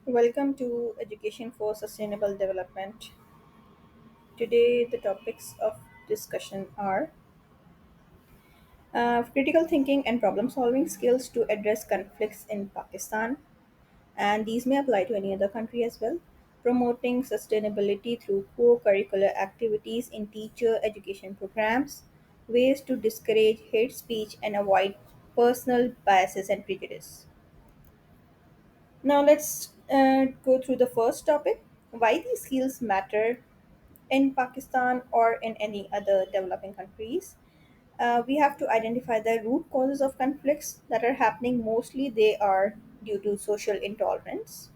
Welcome to Education for Sustainable Development. Today, the topics of discussion are critical thinking and problem solving skills to address conflicts in Pakistan, and these may apply to any other country as well. Promoting sustainability through co curricular activities in teacher education programs, ways to discourage hate speech and avoid personal biases and prejudice. Now, let's go through the first topic, why these skills matter in Pakistan or in any other developing countries. We have to identify the root causes of conflicts that are happening. Mostly, they are due to social intolerance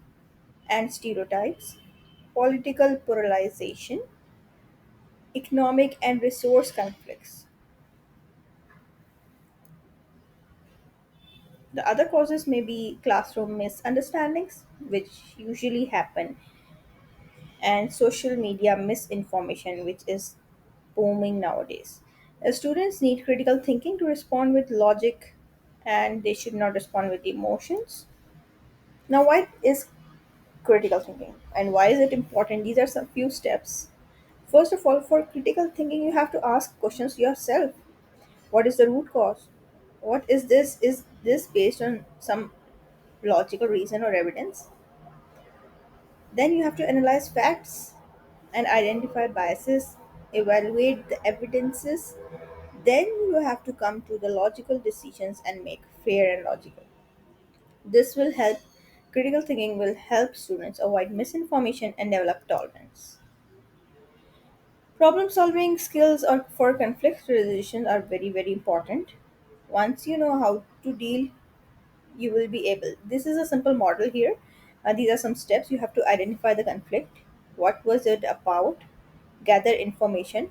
and stereotypes, political polarization, economic and resource conflicts. The other causes may be classroom misunderstandings, which usually happen, and social media misinformation, which is booming nowadays. Students need critical thinking to respond with logic and they should not respond with emotions. Now, why is critical thinking and why is it important? These are some few steps. First of all, for critical thinking, you have to ask questions yourself. What is the root cause? What is this? Is this based on some logical reason or evidence? Then you have to analyze facts and identify biases, evaluate the evidences. Then you have to come to the logical decisions and make fair and logical. This will help, critical thinking will help students avoid misinformation and develop tolerance. Problem solving skills or for conflict resolution are very, very important. Once you know how to deal, you will be able. This is a simple model here. These are some steps. You have to identify the conflict. What was it about? Gather information,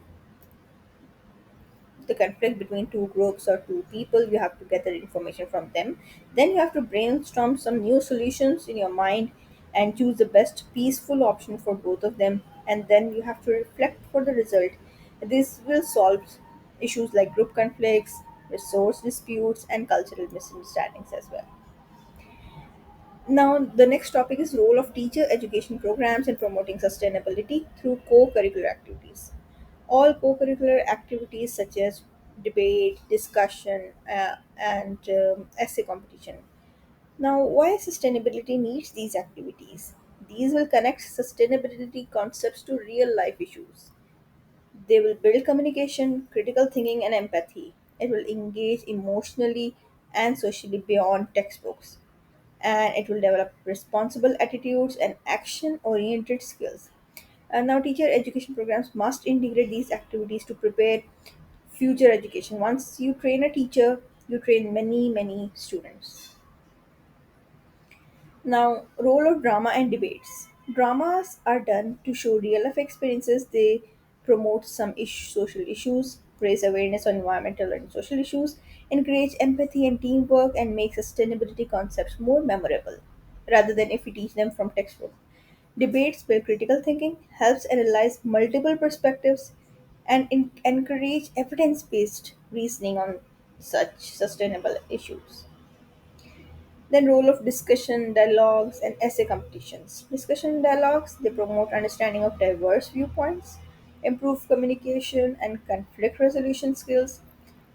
the conflict between two groups or two people. You have to gather information from them. Then you have to brainstorm some new solutions in your mind and choose the best peaceful option for both of them. And then you have to reflect for the result. This will solve issues like group conflicts, resource disputes, and cultural misunderstandings as well. Now, the next topic is role of teacher education programs in promoting sustainability through co-curricular activities. All co-curricular activities such as debate, discussion, and essay competition. Now, why sustainability needs these activities? These will connect sustainability concepts to real life issues. They will build communication, critical thinking, and empathy. It will engage emotionally and socially beyond textbooks, and it will develop responsible attitudes and action oriented skills. And now, teacher education programs must integrate these activities to prepare future education. Once you train a teacher, you train many, many students. Now, role of drama and debates. Dramas are done to show real life experiences. They promote some social issues, raise awareness on environmental and social issues, encourage empathy and teamwork, and make sustainability concepts more memorable rather than if we teach them from textbook. Debates build critical thinking, helps analyze multiple perspectives, and encourage evidence based reasoning on such sustainable issues. Then role of discussion, dialogues, and essay competitions. Discussion dialogues, they promote understanding of diverse viewpoints, improve communication and conflict resolution skills,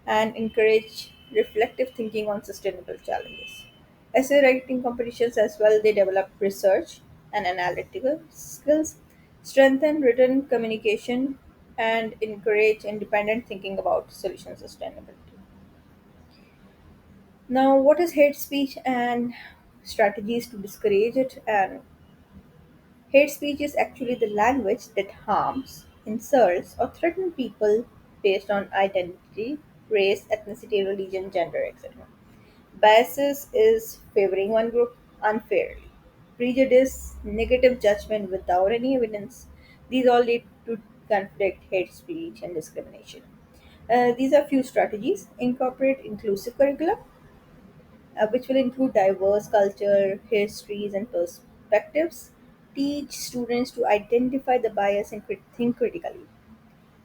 and encourage reflective thinking on sustainable challenges. Essay writing competitions as well, they develop research and analytical skills, strengthen written communication, and encourage independent thinking about solution sustainability. Now, what is hate speech and strategies to discourage it? And hate speech is actually the language that harms, insults, or threatens people based on identity, race, ethnicity, religion, gender, etc. Biases is favoring one group unfairly. Prejudice, negative judgment without any evidence. These all lead to conflict, hate speech, and discrimination. These are few strategies. Incorporate inclusive curriculum, which will include diverse culture, histories, and perspectives. Teach students to identify the bias and think critically.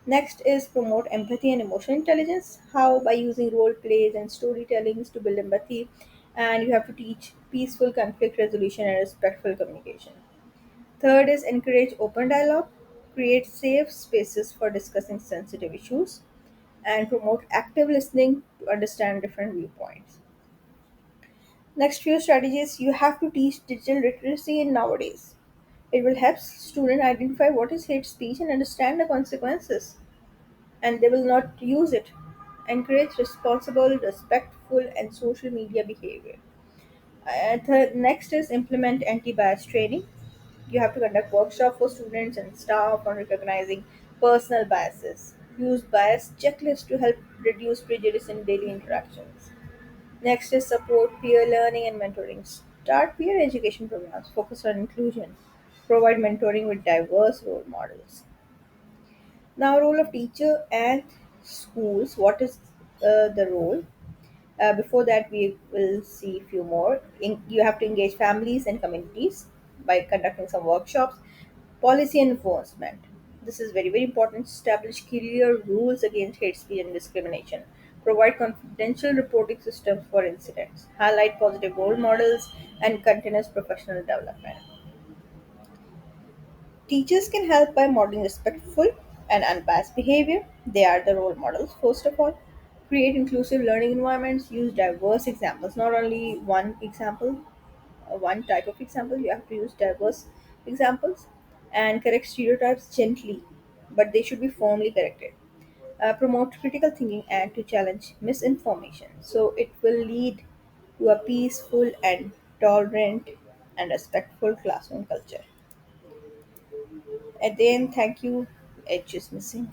Next is promote empathy and emotional intelligence. How? By using role plays and storytellings to build empathy. And you have to teach peaceful conflict resolution and respectful communication. Third is encourage open dialogue, create safe spaces for discussing sensitive issues, and promote active listening to understand different viewpoints. Next few strategies, you have to teach digital literacy in nowadays. It will help students identify what is hate speech and understand the consequences, and they will not use it. Encourage responsible, respectful, and social media behavior. Next is implement anti-bias training. You have to conduct workshops for students and staff on recognizing personal biases. Use bias checklists to help reduce prejudice in daily interactions. Next is support peer learning and mentoring. Start peer education programs, focus on inclusion. Provide mentoring with diverse role models. Now, role of teacher and schools. What is the role? Before that, we will see few more. You have to engage families and communities by conducting some workshops. Policy enforcement. This is very, very important. Establish clear rules against hate speech and discrimination. Provide confidential reporting systems for incidents. Highlight positive role models and continuous professional development. Teachers can help by modeling respectful and unbiased behavior. They are the role models, first of all. Create inclusive learning environments, use diverse examples, not only one example, one type of example, you have to use diverse examples, and correct stereotypes gently, but they should be firmly corrected. Promote critical thinking and to challenge misinformation. So it will lead to a peaceful and tolerant and respectful classroom culture. At the end, thank you. H is missing.